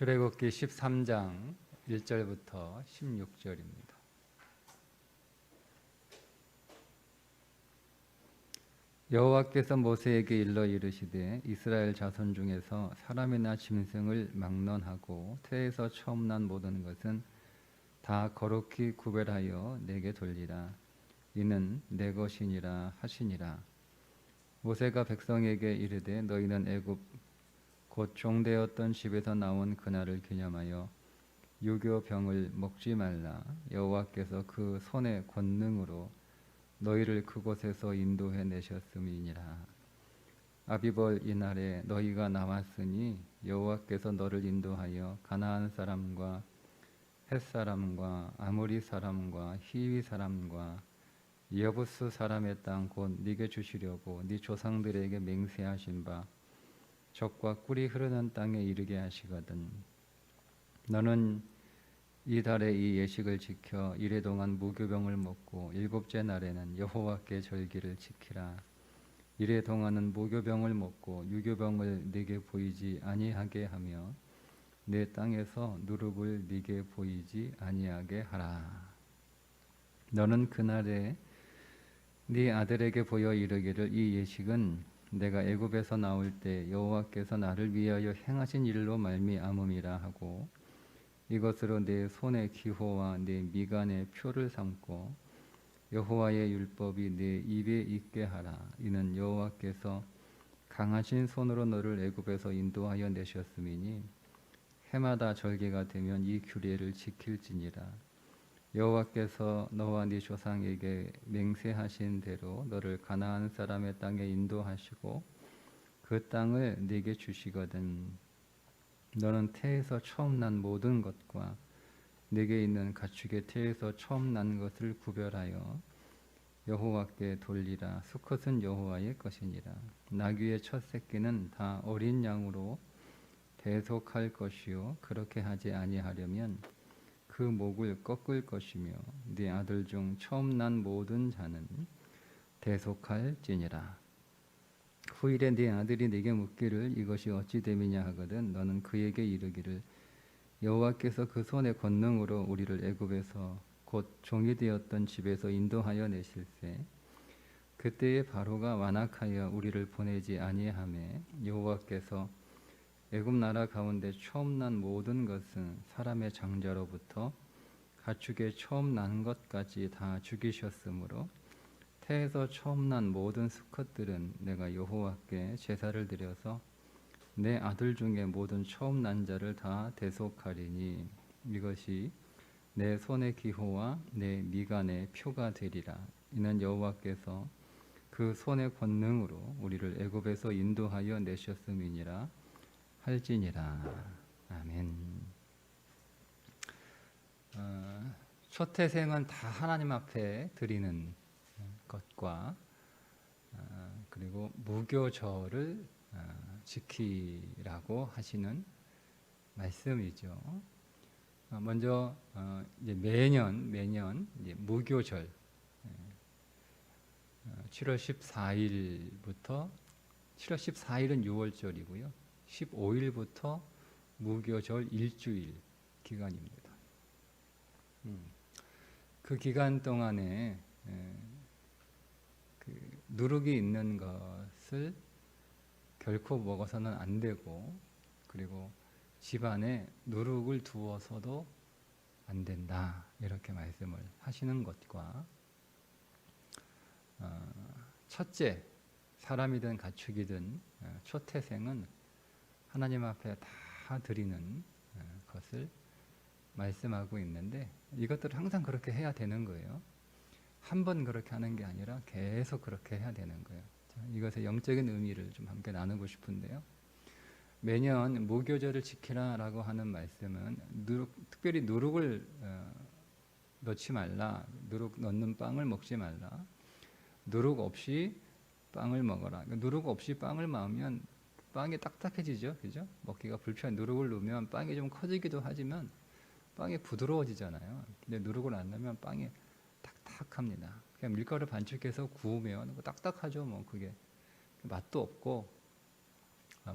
출애굽기 13장 1절부터 16절입니다. 여호와께서 모세에게 일러 이르시되 이스라엘 자손 중에서 사람이나 짐승을 막론하고 태에서 처음 난 모든 것은 다 거룩히 구별하여 내게 돌리라. 이는 내 것이니라 하시니라. 모세가 백성에게 이르되 너희는 애굽 곧 종되었던 집에서 나온 그날을 기념하여 유교병을 먹지 말라. 여호와께서 그 손의 권능으로 너희를 그곳에서 인도해 내셨음이니라. 아비벌 이날에 너희가 나왔으니 여호와께서 너를 인도하여 가나안 사람과 헷 사람과 아모리 사람과 히위 사람과 여부스 사람의 땅 곧 네게 주시려고 네 조상들에게 맹세하신 바 젖과 꿀이 흐르는 땅에 이르게 하시거든. 너는 이 달에 이 예식을 지켜 이래 동안 무교병을 먹고 일곱째 날에는 여호와께 절기를 지키라. 이래 동안은 무교병을 먹고 유교병을 네게 보이지 아니하게 하며 내 땅에서 누룩을 네게 보이지 아니하게 하라. 너는 그날에 네 아들에게 보여 이르기를 이 예식은 내가 애굽에서 나올 때 여호와께서 나를 위하여 행하신 일로 말미암음이라 하고 이것으로 내 손의 기호와 내 미간의 표를 삼고 여호와의 율법이 내 입에 있게 하라. 이는 여호와께서 강하신 손으로 너를 애굽에서 인도하여 내셨음이니 해마다 절기가 되면 이 규례를 지킬지니라. 여호와께서 너와 네 조상에게 맹세하신 대로 너를 가나안 사람의 땅에 인도하시고 그 땅을 네게 주시거든. 너는 태에서 처음 난 모든 것과 네게 있는 가축의 태에서 처음 난 것을 구별하여 여호와께 돌리라. 수컷은 여호와의 것이니라. 나귀의 첫 새끼는 다 어린 양으로 대속할 것이요 그렇게 하지 아니하려면 그 목을 꺾을 것이며 네 아들 중 처음 난 모든 자는 대속할지니라. 후일에 네 아들이 네게 묻기를 이것이 어찌 됨이냐 하거든 너는 그에게 이르기를 여호와께서 그 손의 권능으로 우리를 애굽에서 곧 종이 되었던 집에서 인도하여 내실세 그때에 바로가 완악하여 우리를 보내지 아니하매 여호와께서 애굽 나라 가운데 처음 난 모든 것은 사람의 장자로부터 가축의 처음 난 것까지 다 죽이셨으므로 태에서 처음 난 모든 수컷들은 내가 여호와께 제사를 드려서 내 아들 중에 모든 처음 난 자를 다 대속하리니 이것이 내 손의 기호와 내 미간의 표가 되리라. 이는 여호와께서 그 손의 권능으로 우리를 애굽에서 인도하여 내셨음이니라 할지니라. 아멘. 초태생은 다 하나님 앞에 드리는 것과 그리고 무교절을 지키라고 하시는 말씀이죠. 먼저 이제 매년 이제 무교절 7월 14일부터 7월 14일은 6월절이고요. 15일부터 무교절 일주일 기간입니다. 그 기간 동안에 그 누룩이 있는 것을 결코 먹어서는 안 되고 그리고 집안에 누룩을 두어서도 안 된다 이렇게 말씀을 하시는 것과 첫째 사람이든 가축이든 초태생은 하나님 앞에 다 드리는 것을 말씀하고 있는데 이것들을 항상 그렇게 해야 되는 거예요. 한 번 그렇게 하는 게 아니라 계속 그렇게 해야 되는 거예요. 이것의 영적인 의미를 좀 함께 나누고 싶은데요. 매년 무교절을 지키라라고 하는 말씀은 특별히 누룩을 넣지 말라, 누룩 넣는 빵을 먹지 말라, 누룩 없이 빵을 먹어라. 누룩 없이 빵을 먹으면 빵이 딱딱해지죠, 그죠? 먹기가 불편해. 누룩을 넣으면 빵이 좀 커지기도 하지만 빵이 부드러워지잖아요. 근데 누룩을 안 넣으면 빵이 딱딱합니다. 그냥 밀가루 반죽해서 구우면 딱딱하죠. 뭐 그게 맛도 없고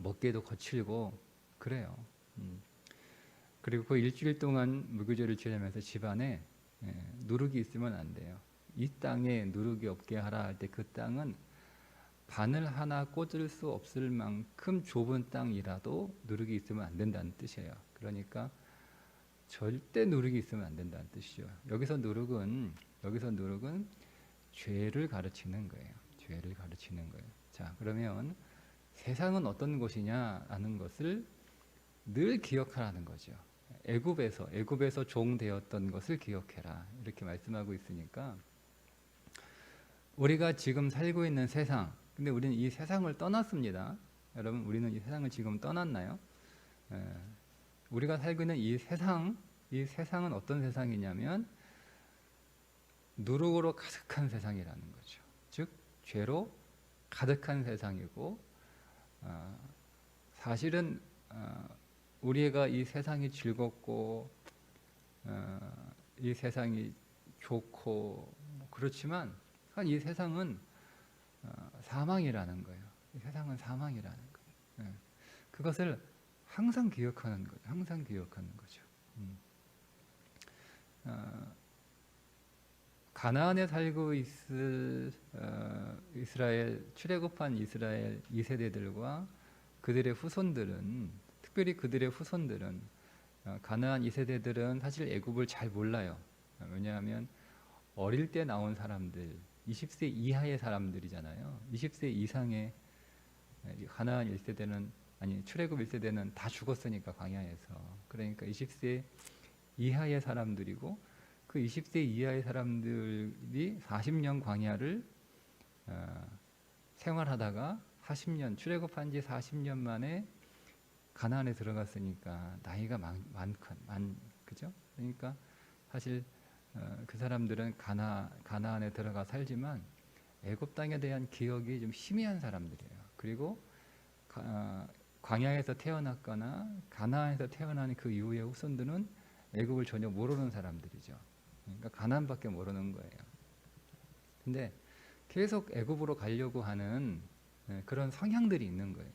먹기에도 거칠고 그래요. 그리고 그 일주일 동안 무교절을 지내면서 집안에 누룩이 있으면 안 돼요. 이 땅에 누룩이 없게 하라 할 때 그 땅은 바늘 하나 꽂을 수 없을 만큼 좁은 땅이라도 누룩이 있으면 안 된다는 뜻이에요. 그러니까 절대 누룩이 있으면 안 된다는 뜻이죠. 여기서 누룩은 죄를 가르치는 거예요. 죄를 가르치는 거예요. 자, 그러면 세상은 어떤 곳이냐라는 것을 늘 기억하라는 거죠. 애굽에서 종되었던 것을 기억해라. 이렇게 말씀하고 있으니까 우리가 지금 살고 있는 세상, 근데 우리는 이 세상을 떠났습니다. 여러분, 우리는 이 세상을 지금 떠났나요? 우리가 살고 있는 이 세상은 어떤 세상이냐면 누룩으로 가득한 세상이라는 거죠. 즉 죄로 가득한 세상이고, 사실은 우리가 이 세상이 즐겁고 이 세상이 좋고 그렇지만 이 세상은 사망이라는 거예요. 이 세상은 사망이라는 거예요. 그것을 항상 기억하는 거죠. 항상 기억하는 거죠. 가나안에 살고 있을 이스라엘, 출애굽한 이스라엘 2세대들과 그들의 후손들은, 특별히 그들의 후손들은, 가나안 2세대들은 사실 애굽을 잘 몰라요. 왜냐하면 어릴 때 나온 사람들, 20세 이하의 사람들이잖아요. 20세 이상의 가나안 1세대는, 아니 출애굽 1세대는 다 죽었으니까 광야에서. 그러니까 20세 이하의 사람들이고, 그 20세 이하의 사람들이 40년 광야를 생활하다가 40년, 출애굽한 지 40년 만에 가나안에 들어갔으니까 나이가 그죠? 그러니까 사실 그 사람들은 가나안에 들어가 살지만 애굽 땅에 대한 기억이 좀 희미한 사람들이에요. 그리고 광야에서 태어났거나 가나안에서 태어난 그 이후의 후손들은 애굽을 전혀 모르는 사람들이죠. 그러니까 가나안밖에 모르는 거예요. 근데 계속 애굽으로 가려고 하는 그런 성향들이 있는 거예요.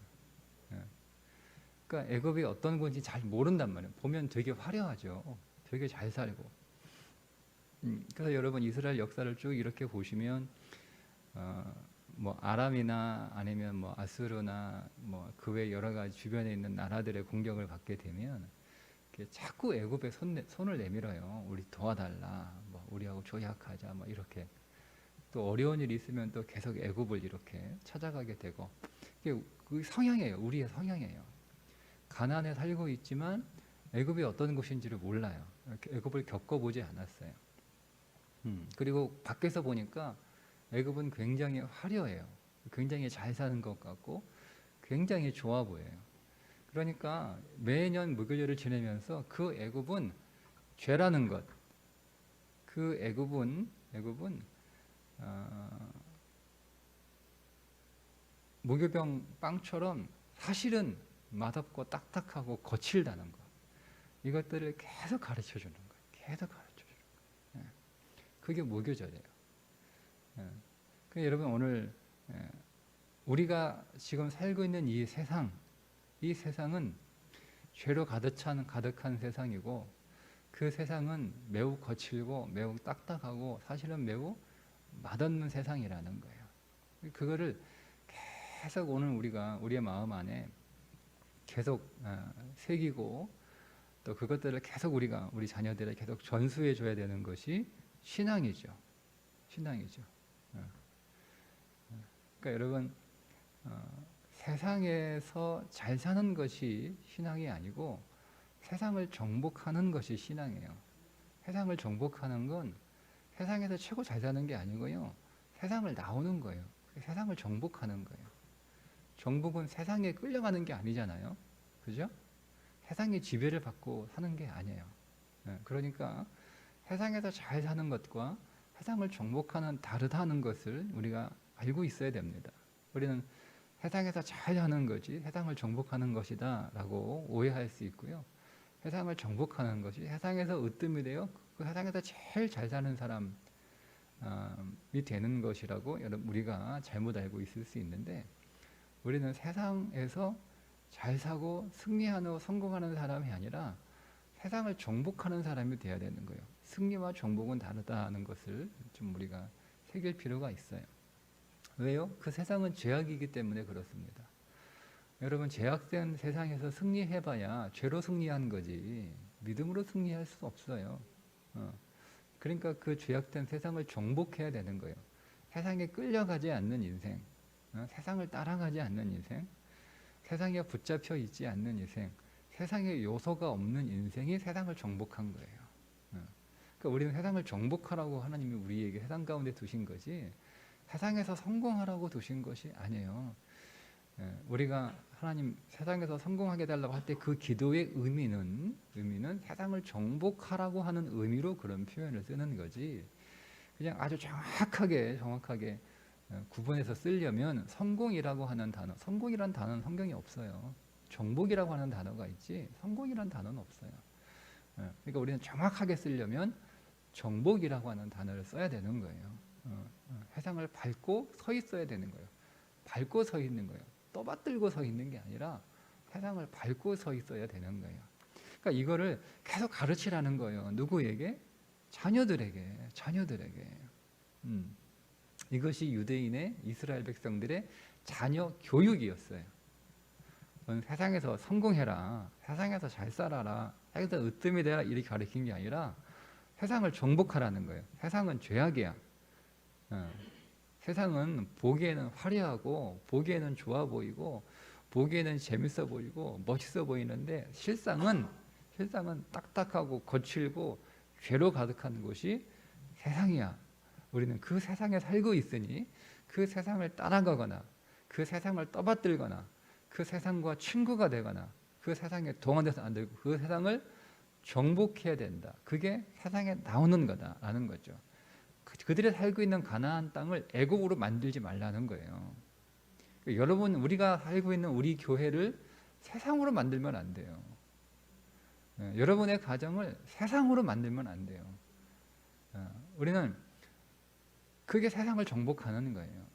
그러니까 애굽이 어떤 건지 잘 모른단 말이에요. 보면 되게 화려하죠. 되게 잘 살고. 그래서 여러분 이스라엘 역사를 쭉 이렇게 보시면 뭐 아람이나 아니면 뭐 아수르나 뭐 그 외 여러 가지 주변에 있는 나라들의 공격을 받게 되면 자꾸 애굽에 손을 내밀어요. 우리 도와달라, 뭐 우리하고 조약하자, 뭐 이렇게. 또 어려운 일이 있으면 또 계속 애굽을 이렇게 찾아가게 되고, 이게 그 성향이에요. 우리의 성향이에요. 가나안에 살고 있지만 애굽이 어떤 곳인지를 몰라요. 애굽을 겪어보지 않았어요. 그리고 밖에서 보니까 애굽은 굉장히 화려해요. 굉장히 잘 사는 것 같고 굉장히 좋아 보여요. 그러니까 매년 무교절을 지내면서 그 애굽은 죄라는 것, 그 애굽은 무교병 빵처럼 사실은 맛없고 딱딱하고 거칠다는 것, 이것들을 계속 가르쳐 주는 거예요. 계속 가르쳐 주는 거예요. 그게 무교절이에요. 그러니까 여러분 오늘 우리가 지금 살고 있는 이 세상은 죄로 가득한 세상이고, 그 세상은 매우 거칠고 매우 딱딱하고 사실은 매우 맛없는 세상이라는 거예요. 그거를 계속 오늘 우리가 우리의 마음 안에 계속 새기고, 또 그것들을 계속 우리 자녀들에 계속 전수해 줘야 되는 것이 신앙이죠. 그러니까 여러분 세상에서 잘 사는 것이 신앙이 아니고 세상을 정복하는 것이 신앙이에요. 세상을 정복하는 건 세상에서 최고 잘 사는 게 아니고요. 세상을 나오는 거예요. 세상을 정복하는 거예요. 정복은 세상에 끌려가는 게 아니잖아요. 그죠? 세상의 지배를 받고 사는 게 아니에요. 그러니까 세상에서 잘 사는 것과 세상을 정복하는 다르다는 것을 우리가 알고 있어야 됩니다. 우리는 세상에서 잘 사는 것이 세상을 정복하는 것이다 라고 오해할 수 있고요. 세상을 정복하는 것이 세상에서 으뜸이 되어 그 세상에서 제일 잘 사는 사람이 되는 것이라고 우리가 잘못 알고 있을 수 있는데, 우리는 세상에서 잘 사고 승리하고 성공하는 사람이 아니라 세상을 정복하는 사람이 돼야 되는 거예요. 승리와 정복은 다르다는 것을 좀 우리가 새길 필요가 있어요. 왜요? 그 세상은 죄악이기 때문에 그렇습니다. 여러분, 죄악된 세상에서 승리해봐야 죄로 승리한 거지 믿음으로 승리할 수 없어요. 그러니까 그 죄악된 세상을 정복해야 되는 거예요. 세상에 끌려가지 않는 인생, 세상을 따라가지 않는 인생, 세상에 붙잡혀 있지 않는 인생, 세상에 요소가 없는 인생이 세상을 정복한 거예요. 그러니까 우리는 세상을 정복하라고 하나님이 우리에게 세상 가운데 두신 거지 세상에서 성공하라고 두신 것이 아니에요. 우리가 하나님 세상에서 성공하게 해달라고 할 때 그 기도의 의미는 세상을 정복하라고 하는 의미로 그런 표현을 쓰는 거지 그냥 아주 정확하게 구분해서 쓰려면 성공이라고 하는 단어, 성공이란 단어는 성경에 없어요. 정복이라고 하는 단어가 있지 성공이란 단어는 없어요. 그러니까 우리는 정확하게 쓰려면 정복이라고 하는 단어를 써야 되는 거예요. 세상을 밟고 서 있어야 되는 거예요. 밟고 서 있는 거예요. 떠받들고 서 있는 게 아니라 세상을 밟고 서 있어야 되는 거예요. 그러니까 이거를 계속 가르치라는 거예요. 누구에게? 자녀들에게. 이것이 유대인의 이스라엘 백성들의 자녀 교육이었어요. 세상에서 성공해라, 세상에서 잘 살아라, 세상에서 으뜸이 되라 이렇게 가르친 게 아니라 세상을 정복하라는 거예요. 세상은 죄악이야. 세상은 보기에는 화려하고 보기에는 좋아 보이고 보기에는 재밌어 보이고 멋있어 보이는데 실상은 딱딱하고 거칠고 죄로 가득한 곳이 세상이야. 우리는 그 세상에 살고 있으니 그 세상을 따라가거나 그 세상을 떠받들거나 그 세상과 친구가 되거나 그 세상에 동원돼서 안 되고 그 세상을 정복해야 된다. 그게 세상에 나오는 거다라는 거죠. 그들이 살고 있는 가나안 땅을 애국으로 만들지 말라는 거예요. 여러분, 우리가 살고 있는 우리 교회를 세상으로 만들면 안 돼요. 여러분의 가정을 세상으로 만들면 안 돼요. 우리는 그게 세상을 정복하는 거예요.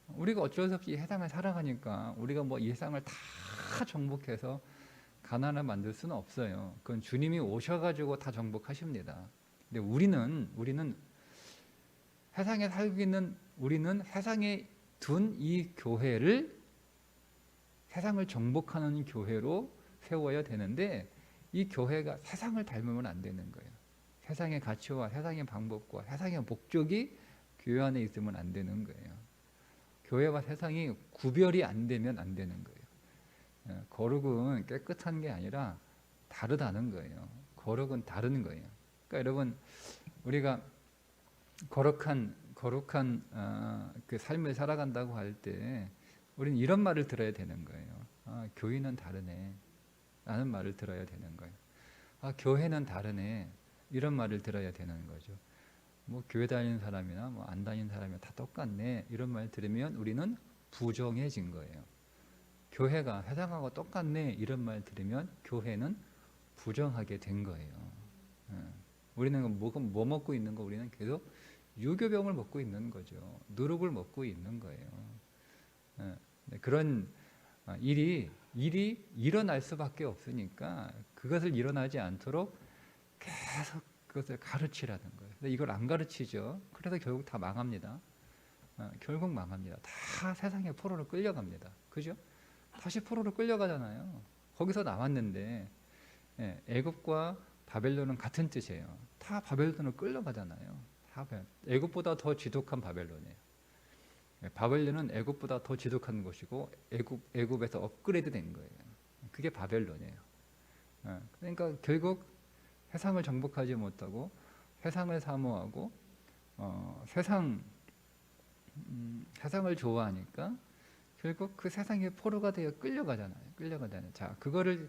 우리가 어쩔 수 없이 이 세상을 살아가니까 우리가 뭐 이 세상을 다 정복해서 가나안을 만들 수는 없어요. 그건 주님이 오셔가지고 다 정복하십니다. 근데 우리는 세상에 살고 있는 우리는 세상에 둔 이 교회를 세상을 정복하는 교회로 세워야 되는데 이 교회가 세상을 닮으면 안 되는 거예요. 세상의 가치와 세상의 방법과 세상의 목적이 교회 안에 있으면 안 되는 거예요. 교회와 세상이 구별이 안 되면 안 되는 거예요. 거룩은 깨끗한 게 아니라 다르다는 거예요. 거룩은 다른 거예요. 그러니까 여러분, 우리가 거룩한 그 삶을 살아간다고 할 때 우리는 이런 말을 들어야 되는 거예요. 교인은 다르네 라는 말을 들어야 되는 거예요. 교회는 다르네 이런 말을 들어야 되는 거죠. 뭐 교회 다니는 사람이나 뭐 안 다니는 사람이나 다 똑같네 이런 말 들으면 우리는 부정해진 거예요. 교회가 세상하고 똑같네 이런 말 들으면 교회는 부정하게 된 거예요. 우리는 뭐 먹고 있는 거? 우리는 계속 유교병을 먹고 있는 거죠. 누룩을 먹고 있는 거예요. 그런 일이 일어날 수밖에 없으니까 그것을 일어나지 않도록 계속 그것을 가르치라는 거예요. 근데 이걸 안 가르치죠. 그래서 결국 다 망합니다. 결국 망합니다. 다 세상의 포로로 끌려갑니다. 그죠? 다시 포로로 끌려가잖아요. 거기서 나왔는데 애굽과 바벨론은 같은 뜻이에요. 다 바벨론으로 끌려가잖아요. 애굽보다 더 지독한 바벨론이에요. 바벨론은 애굽보다 더 지독한 것이고 애굽에서 업그레이드 된 거예요. 그게 바벨론이에요. 그러니까 결국 세상을 정복하지 못하고 세상을 사모하고 세상을 좋아하니까 결국 그 세상의 포로가 되어 끌려가잖아요. 자, 그거를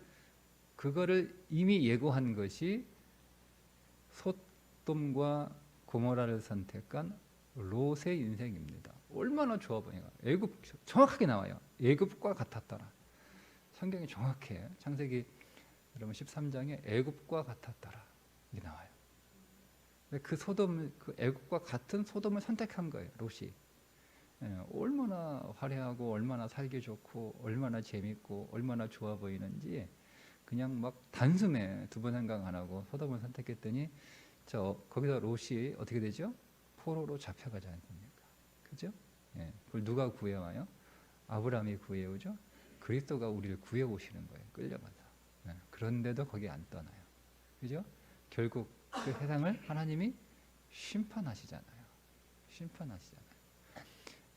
이미 예고한 것이 소돔과 고모라를 선택한 롯의 인생입니다. 얼마나 좋아 보이냐. 애굽 정확하게 나와요. 애굽과 같았더라. 성경이 정확해요. 창세기 여러분 13장에 애굽과 같았더라 이게 나와요. 그 애굽과 같은 소돔을 선택한 거예요. 롯이. 얼마나 화려하고 얼마나 살기 좋고 얼마나 재밌고 얼마나 좋아 보이는지 그냥 막 단숨에 두 번 생각 안 하고 소돔을 선택했더니 거기서 롯이 어떻게 되죠? 포로로 잡혀가지 않습니까? 그죠? 예, 그걸 누가 구해와요? 아브라함이 구해오죠. 그리스도가 우리를 구해오시는 거예요. 끌려가서. 예, 그런데도 거기 안 떠나요. 그죠? 결국 그 세상을 하나님이 심판하시잖아요. 심판하시잖아요.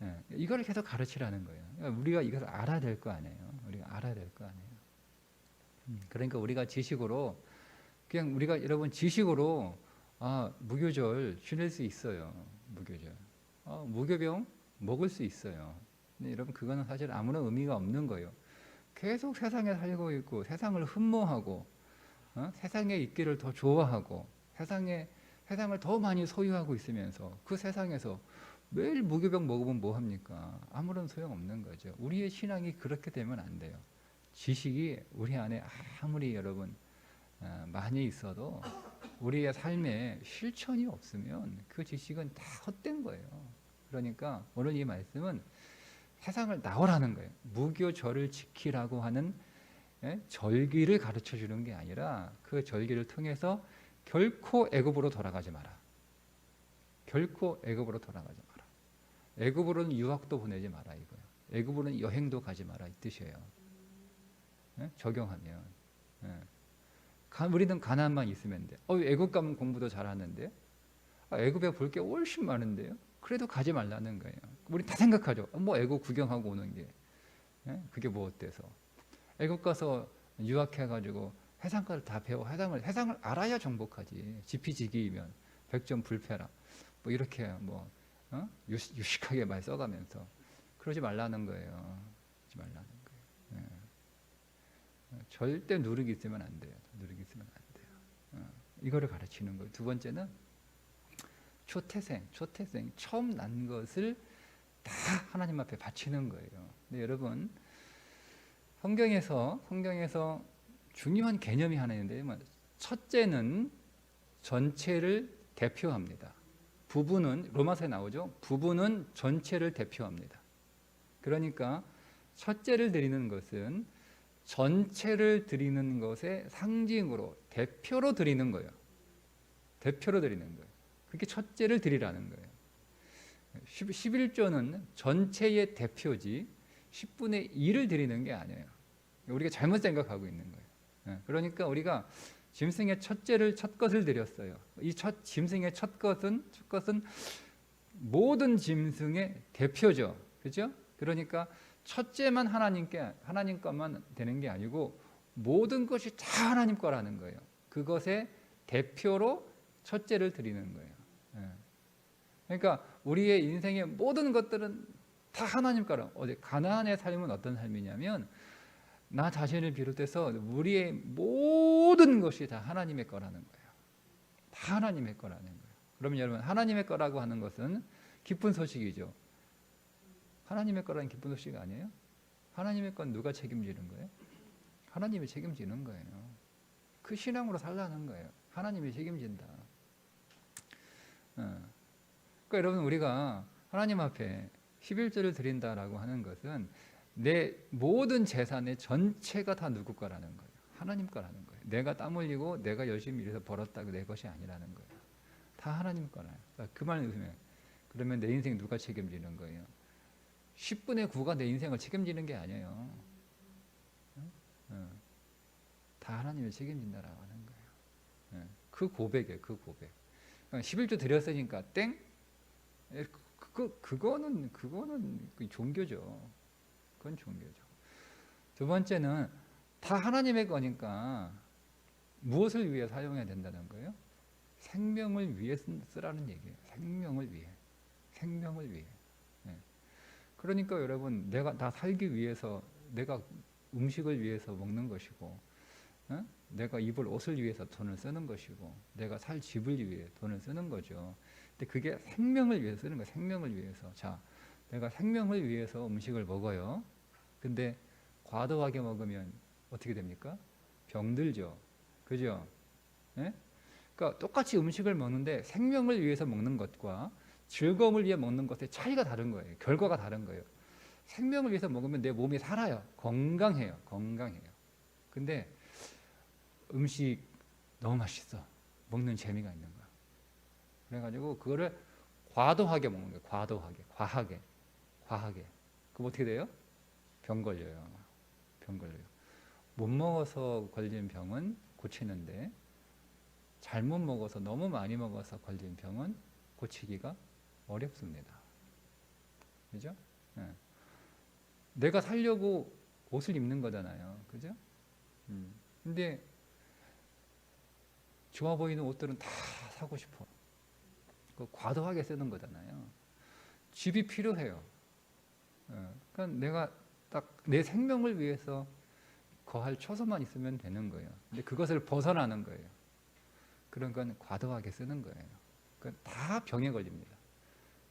예, 이걸 계속 가르치라는 거예요. 그러니까 우리가 이걸 알아야 될 거 아니에요. 우리가 알아야 될 거 아니에요. 그러니까 우리가 지식으로 그냥 우리가 여러분 지식으로 무교절 지낼 수 있어요. 무교절. 무교병 먹을 수 있어요. 근데 여러분 그거는 사실 아무런 의미가 없는 거예요. 계속 세상에 살고 있고 세상을 흠모하고 세상에 있기를 더 좋아하고 세상을 더 많이 소유하고 있으면서 그 세상에서 매일 무교병 먹으면 뭐 합니까? 아무런 소용 없는 거죠. 우리의 신앙이 그렇게 되면 안 돼요. 지식이 우리 안에 아무리 여러분 많이 있어도 우리의 삶에 실천이 없으면 그 지식은 다 헛된 거예요. 그러니까 오늘 이 말씀은 세상을 나오라는 거예요. 무교절을 지키라고 하는 절기를 가르쳐 주는 게 아니라 그 절기를 통해서 결코 애굽으로 돌아가지 마라. 결코 애굽으로 돌아가지 마라. 애굽으로는 유학도 보내지 마라 이거예요. 애굽으로는 여행도 가지 마라 이 뜻이에요. 적용하면 우리는 가나안만 있으면 돼. 애굽 가면 공부도 잘하는데 애굽에 볼 게 훨씬 많은데요. 그래도 가지 말라는 거예요. 우리 다 생각하죠. 뭐 애굽 구경하고 오는 게 그게 뭐 어때서? 애굽 가서 유학해가지고 해상가를 다 배워 해상을 알아야 정복하지. 지피지기이면 백전 불패라. 뭐 이렇게 뭐 유식하게 말 써가면서 그러지 말라는 거예요. 그러지 말라는 거예요. 절대 누르기 있으면 안 돼요. 누르기 있으면 안 돼요. 이거를 가르치는 거예요. 두 번째는 초태생 처음 난 것을 다 하나님 앞에 바치는 거예요. 근데 여러분 성경에서 중요한 개념이 하나 있는데 첫째는 전체를 대표합니다. 부부는 로마서에 나오죠. 부부는 전체를 대표합니다. 그러니까 첫째를 드리는 것은 전체를 드리는 것의 상징으로 대표로 드리는 거예요. 대표로 드리는 거예요. 그렇게 첫째를 드리라는 거예요. 11조는 전체의 대표지 10분의 1을 드리는 게 아니에요. 우리가 잘못 생각하고 있는 거예요. 그러니까 우리가 짐승의 첫 것을 드렸어요. 이 짐승의 첫 것은 모든 짐승의 대표죠. 그렇죠? 그러니까 첫째만 하나님 것만 되는 게 아니고 모든 것이 다 하나님 거라는 거예요. 그것의 대표로 첫째를 드리는 거예요. 그러니까 우리의 인생의 모든 것들은 다 하나님 거라. 가나안의 삶은 어떤 삶이냐면 나 자신을 비롯해서 우리의 모든 것이 다 하나님의 거라는 거예요. 다 하나님의 거라는 거예요. 그러면 여러분 하나님의 거라고 하는 것은 기쁜 소식이죠. 하나님의 거라는 기쁜 소식 아니에요? 하나님의 건 누가 책임지는 거예요? 하나님이 책임지는 거예요. 그 신앙으로 살라는 거예요. 하나님이 책임진다. 그러니까 여러분 우리가 하나님 앞에 11조를 드린다라고 하는 것은 내 모든 재산의 전체가 다 누구 거라는 거예요. 하나님 거라는 거예요. 내가 땀 흘리고 내가 열심히 일해서 벌었다고 내 것이 아니라는 거예요. 다 하나님 거라요. 그 말을 들으면 그러면 내 인생 누가 책임지는 거예요? 10분의 9가 내 인생을 책임지는 게 아니에요. 다 하나님이 책임진다라고 하는 거예요. 그 고백이에요. 그 고백. 11조 드렸으니까 땡? 그거는 종교죠. 그건 종교죠. 두 번째는 다 하나님의 거니까 무엇을 위해 사용해야 된다는 거예요? 생명을 위해 쓰라는 얘기예요. 생명을 위해. 그러니까 여러분 내가 다 살기 위해서 내가 음식을 위해서 먹는 것이고 내가 입을 옷을 위해서 돈을 쓰는 것이고 내가 살 집을 위해 돈을 쓰는 거죠. 근데 그게 생명을 위해서 쓰는 거예요. 생명을 위해서. 자, 내가 생명을 위해서 음식을 먹어요. 근데 과도하게 먹으면 어떻게 됩니까? 병들죠. 그죠? 그러니까 똑같이 음식을 먹는데 생명을 위해서 먹는 것과 즐거움을 위해 먹는 것의 차이가 다른 거예요. 결과가 다른 거예요. 생명을 위해서 먹으면 내 몸이 살아요. 건강해요. 근데 음식 너무 맛있어. 먹는 재미가 있는 거야. 그래가지고 그거를 과도하게 먹는 거예요. 과하게. 그럼 어떻게 돼요? 병 걸려요. 못 먹어서 걸린 병은 고치는데 잘못 먹어서 너무 많이 먹어서 걸린 병은 고치기가 어렵습니다. 그죠? 네. 내가 살려고 옷을 입는 거잖아요. 그죠? 근데 좋아 보이는 옷들은 다 사고 싶어. 과도하게 쓰는 거잖아요. 집이 필요해요. 그러니까 내가 딱 내 생명을 위해서 거할 처소만 있으면 되는 거예요. 근데 그것을 벗어나는 거예요. 그런 건 과도하게 쓰는 거예요. 그러니까 다 병에 걸립니다.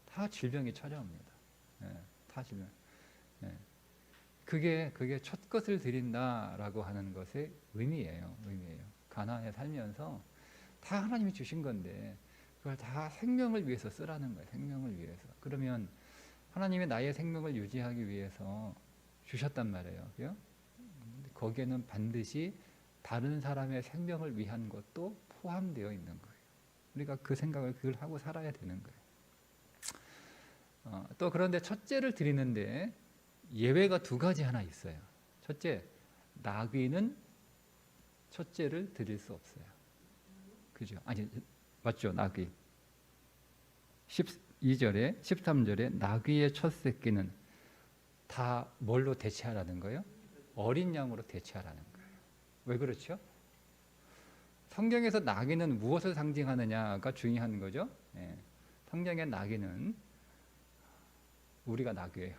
다 질병이 찾아옵니다. 다 질병. 그게 첫 것을 드린다라고 하는 것의 의미예요. 가나안에 살면서 다 하나님이 주신 건데 그걸 다 생명을 위해서 쓰라는 거예요. 생명을 위해서. 그러면 하나님이 나의 생명을 유지하기 위해서 주셨단 말이에요. 그죠? 거기에는 반드시 다른 사람의 생명을 위한 것도 포함되어 있는 거예요. 우리가 그 생각을 그걸 하고 살아야 되는 거예요. 또 그런데 첫째를 드리는데 예외가 두 가지 하나 있어요. 첫째, 나귀는 첫째를 드릴 수 없어요. 그죠? 아니, 맞죠? 나귀. 12절에 13절에 나귀의 첫 새끼는 다 뭘로 대체하라는 거예요? 어린 양으로 대체하라는 거예요. 왜 그렇죠? 성경에서 나귀는 무엇을 상징하느냐가 중요한 거죠. 성경의 나귀는 우리가 나귀예요.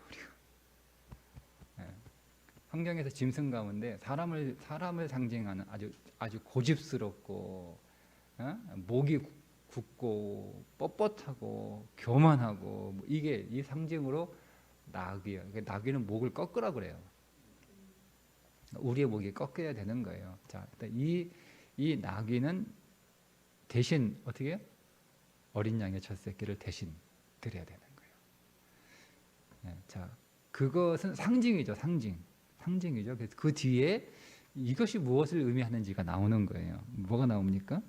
성경에서 짐승 가운데 사람을 상징하는 아주 고집스럽고 목이 굳고 뻣뻣하고 교만하고 이게 이 상징으로 나귀예요. 나귀는 목을 꺾으라 그래요. 우리의 목이 꺾여야 되는 거예요. 자, 이 나귀는 대신 어떻게 해요? 어린 양의 첫 새끼를 대신 드려야 되는 거예요. 자, 그것은 상징이죠. 상징이죠. 그래서 그 뒤에 이것이 무엇을 의미하는지가 나오는 거예요. 뭐가 나옵니까?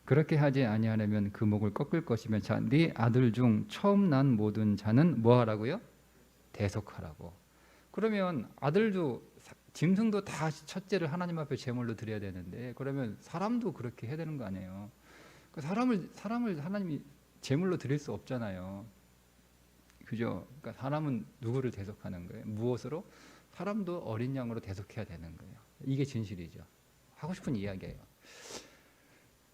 그렇게 하지 아니하려면 그 목을 꺾을 것이면 자, 네 아들 중 처음 난 모든 자는 뭐 하라고요? 대속하라고. 그러면 아들도 짐승도 다 첫째를 하나님 앞에 제물로 드려야 되는데 그러면 사람도 그렇게 해야 되는 거 아니에요? 사람을 하나님이 제물로 드릴 수 없잖아요. 그죠? 그러니까 사람은 누구를 대속하는 거예요? 무엇으로? 사람도 어린 양으로 대속해야 되는 거예요. 이게 진실이죠. 하고 싶은 이야기예요.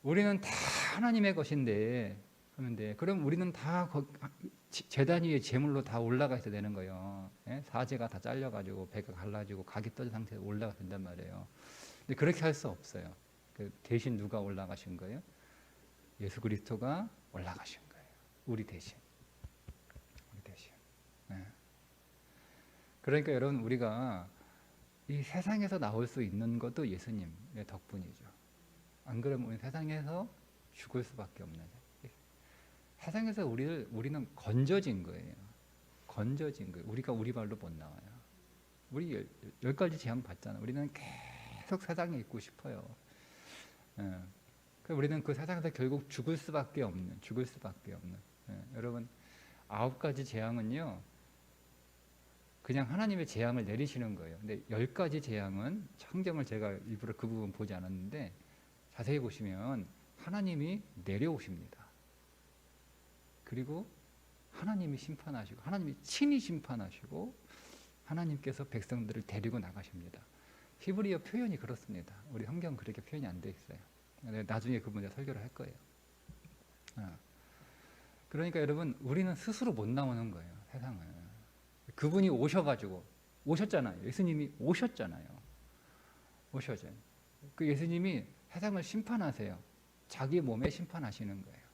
우리는 다 하나님의 것인데 그럼 우리는 다 제단 위에 제물로 다 올라가 있어야 되는 거예요. 사제가 다 잘려가지고 배가 갈라지고 각이 떠진 상태에서 올라가 된단 말이에요. 근데 그렇게 할 수 없어요. 대신 누가 올라가신 거예요? 예수 그리스도가 올라가신 거예요. 우리 대신. 그러니까 여러분 우리가 이 세상에서 나올 수 있는 것도 예수님의 덕분이죠. 안 그러면 우리 세상에서 죽을 수밖에 없는. 세상에서 우리는 건져진 거예요. 우리가 우리 발로 못 나와요. 우리 10가지 재앙 받잖아. 우리는 계속 세상에 있고 싶어요. 우리는 그 세상에서 결국 죽을 수밖에 없는. 여러분 9가지 재앙은요. 그냥 하나님의 재앙을 내리시는 거예요. 근데 10가지 재앙은 성경을 제가 일부러 그 부분 보지 않았는데 자세히 보시면 하나님이 내려오십니다. 그리고 하나님이 심판하시고 하나님이 친히 심판하시고 하나님께서 백성들을 데리고 나가십니다. 히브리어 표현이 그렇습니다. 우리 성경 그렇게 표현이 안 돼 있어요. 나중에 그 문제 설교를 할 거예요. 그러니까 여러분 우리는 스스로 못 나오는 거예요. 세상을. 그분이 오셨잖아요. 예수님이 오셨잖아요. 그 예수님이 세상을 심판하세요. 자기 몸에 심판하시는 거예요.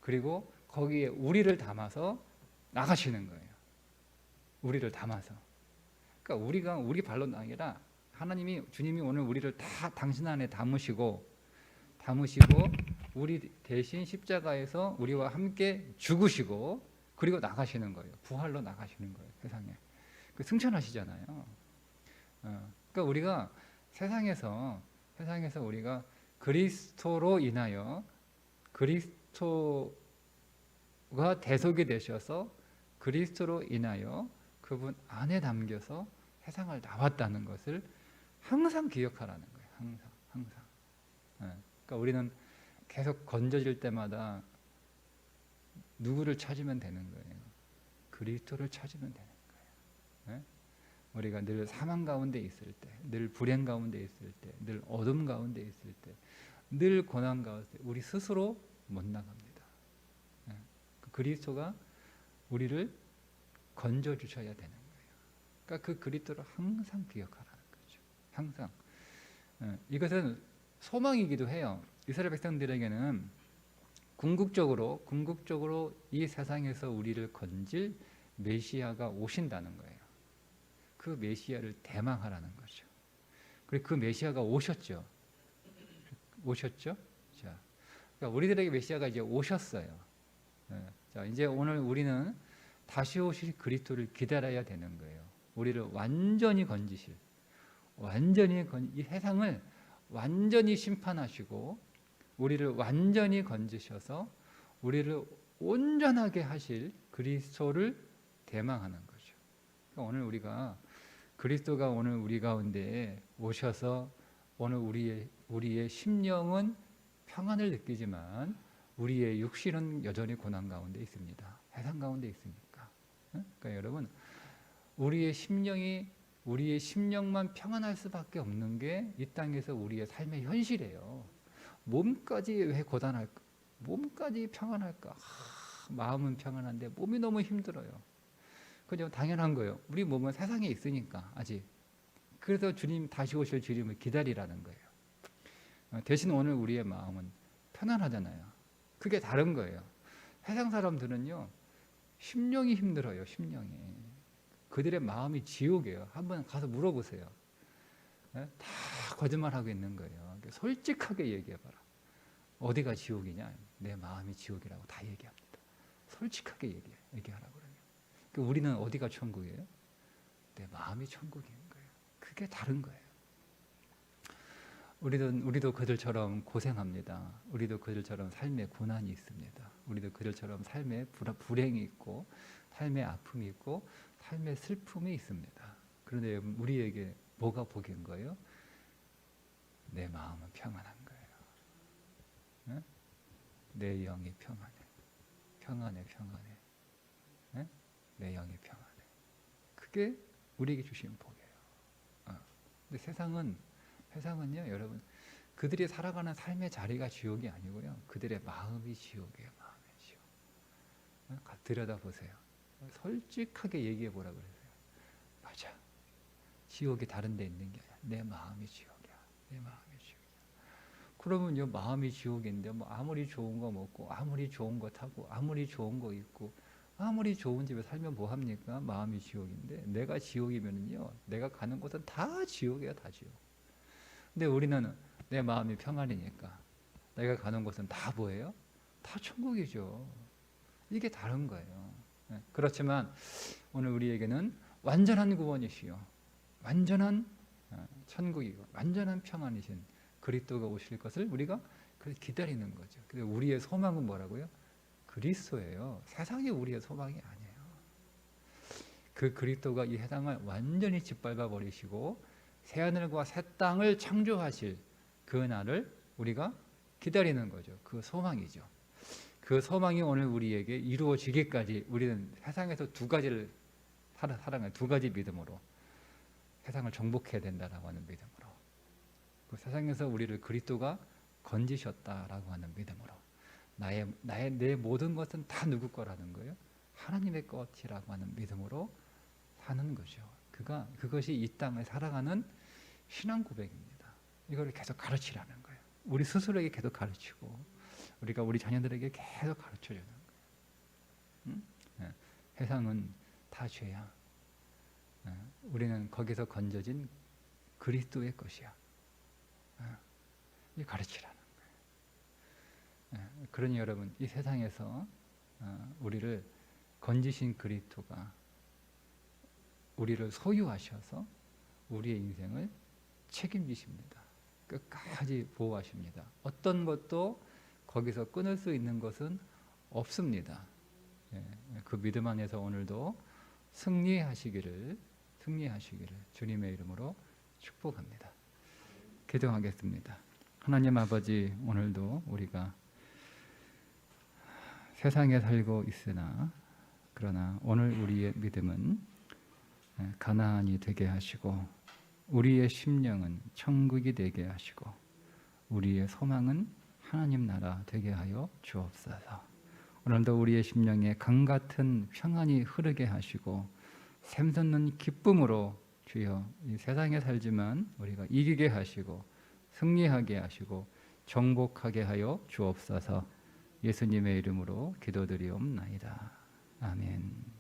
그리고 거기에 우리를 담아서 나가시는 거예요. 우리를 담아서. 그러니까 우리가 우리 발로 아니라 주님이 오늘 우리를 다 당신 안에 담으시고 우리 대신 십자가에서 우리와 함께 죽으시고 그리고 나가시는 거예요. 부활로 나가시는 거예요. 세상에. 승천하시잖아요. 그러니까 우리가 세상에서 세상에서 우리가 그리스도로 인하여 그리스도가 대속이 되셔서 그리스도로 인하여 그분 안에 담겨서 세상을 나왔다는 것을 항상 기억하라는 거예요. 항상. 그러니까 우리는 계속 건져질 때마다 누구를 찾으면 되는 거예요? 그리스도를 찾으면 되는 거예요. 우리가 늘 사망 가운데 있을 때, 늘 불행 가운데 있을 때, 늘 어둠 가운데 있을 때, 늘 고난 가운데 우리 스스로 못 나갑니다. 그리스도가 우리를 건져 주셔야 되는 거예요. 그러니까 그 그리스도를 항상 기억하라는 거죠. 항상. 이것은 소망이기도 해요. 이스라엘 백성들에게는 궁극적으로 이 세상에서 우리를 건질 메시아가 오신다는 거예요. 그 메시아를 대망하라는 거죠. 그리고 그 메시아가 오셨죠. 자, 그러니까 우리들에게 메시아가 이제 오셨어요. 자, 이제 오늘 우리는 다시 오실 그리스도를 기다려야 되는 거예요. 우리를 완전히 건지실, 이 세상을 완전히 심판하시고 우리를 완전히 건지셔서 우리를 온전하게 하실 그리스도를 대망하는 거죠. 그러니까 오늘 우리가 그리스도가 오늘 우리 가운데 오셔서 오늘 우리의 심령은 평안을 느끼지만 우리의 육신은 여전히 고난 가운데 있습니다. 해상 가운데 있으니까. 그러니까 여러분, 우리의 심령만 평안할 수밖에 없는 게 이 땅에서 우리의 삶의 현실이에요. 몸까지 왜 고단할까? 몸까지 평안할까? 마음은 평안한데 몸이 너무 힘들어요. 그죠? 당연한 거예요. 우리 몸은 세상에 있으니까 아직. 그래서 주님 다시 오실 주님을 기다리라는 거예요. 대신 오늘 우리의 마음은 편안하잖아요. 그게 다른 거예요. 세상 사람들은요, 심령이 힘들어요. 심령이. 그들의 마음이 지옥이에요. 한번 가서 물어보세요. 다 거짓말하고 있는 거예요. 솔직하게 얘기해봐라. 어디가 지옥이냐? 내 마음이 지옥이라고 다 얘기합니다. 솔직하게 얘기하라고 그러면. 우리는 어디가 천국이에요? 내 마음이 천국인 거예요. 그게 다른 거예요. 우리도 그들처럼 고생합니다. 우리도 그들처럼 삶에 고난이 있습니다. 우리도 그들처럼 삶에 불행이 있고 삶의 아픔이 있고 삶의 슬픔이 있습니다. 그런데 우리에게 뭐가 복인 거예요? 내 마음은 평안한 거예요. 네? 내 영이 평안해. 평안해. 내 영이 평안해. 그게 우리에게 주신 복이에요. 근데 세상은요, 여러분, 그들이 살아가는 삶의 자리가 지옥이 아니고요, 그들의 마음이 지옥이에요. 마음의 지옥. 들여다보세요. 솔직하게 얘기해 보라 그러세요. 맞아. 지옥이 다른 데 있는 게 아니야. 내 마음이 지옥이야. 내 마음이 지옥이야. 그러면요, 마음이 지옥인데 뭐 아무리 좋은 거 먹고 아무리 좋은 거 타고 아무리 좋은 거 입고 아무리 좋은 집에 살면 뭐합니까? 마음이 지옥인데 내가 지옥이면은요, 내가 가는 곳은 다 지옥이야. 다 지옥. 근데 우리는 내 마음이 평안이니까 내가 가는 곳은 다 뭐예요? 다 천국이죠. 이게 다른 거예요. 그렇지만 오늘 우리에게는 완전한 구원이시요, 완전한 천국이고 완전한 평안이신 그리스도가 오실 것을 우리가 기다리는 거죠. 우리의 소망은 뭐라고요? 그리스도예요. 세상이 우리의 소망이 아니에요. 그 그리스도가 이 세상을 완전히 짓밟아 버리시고 새 하늘과 새 땅을 창조하실 그 날을 우리가 기다리는 거죠. 그 소망이죠. 그 소망이 오늘 우리에게 이루어지기까지 우리는 세상에서 두 가지를 살아가는 두 가지 믿음으로 세상을 정복해야 된다라고 하는 믿음으로, 그 세상에서 우리를 그리스도가 건지셨다라고 하는 믿음으로, 내 모든 것은 다 누구 거라는 거예요? 하나님의 것이라고 하는 믿음으로 사는 거죠. 그것이 이 땅을 살아가는 신앙 고백입니다. 이걸 계속 가르치라는 거예요. 우리 스스로에게 계속 가르치고 우리가 우리 자녀들에게 계속 가르쳐주는 거예요. 네. 세상은 다 죄야. 우리는 거기서 건져진 그리스도의 것이야. 이 가르치라는 거예요. 그러니 여러분, 이 세상에서 우리를 건지신 그리스도가 우리를 소유하셔서 우리의 인생을 책임지십니다. 끝까지 보호하십니다. 어떤 것도 거기서 끊을 수 있는 것은 없습니다. 그 믿음 안에서 오늘도 승리하시기를 주님의 이름으로 축복합니다. 기도하겠습니다. 하나님 아버지, 오늘도 우리가 세상에 살고 있으나 그러나 오늘 우리의 믿음은 가나안이 되게 하시고 우리의 심령은 천국이 되게 하시고 우리의 소망은 하나님 나라 되게 하여 주옵소서. 오늘도 우리의 심령에 강같은 평안이 흐르게 하시고 샘솟는 기쁨으로 주여 이 세상에 살지만 우리가 이기게 하시고 승리하게 하시고 정복하게 하여 주옵소서. 예수님의 이름으로 기도드리옵나이다. 아멘.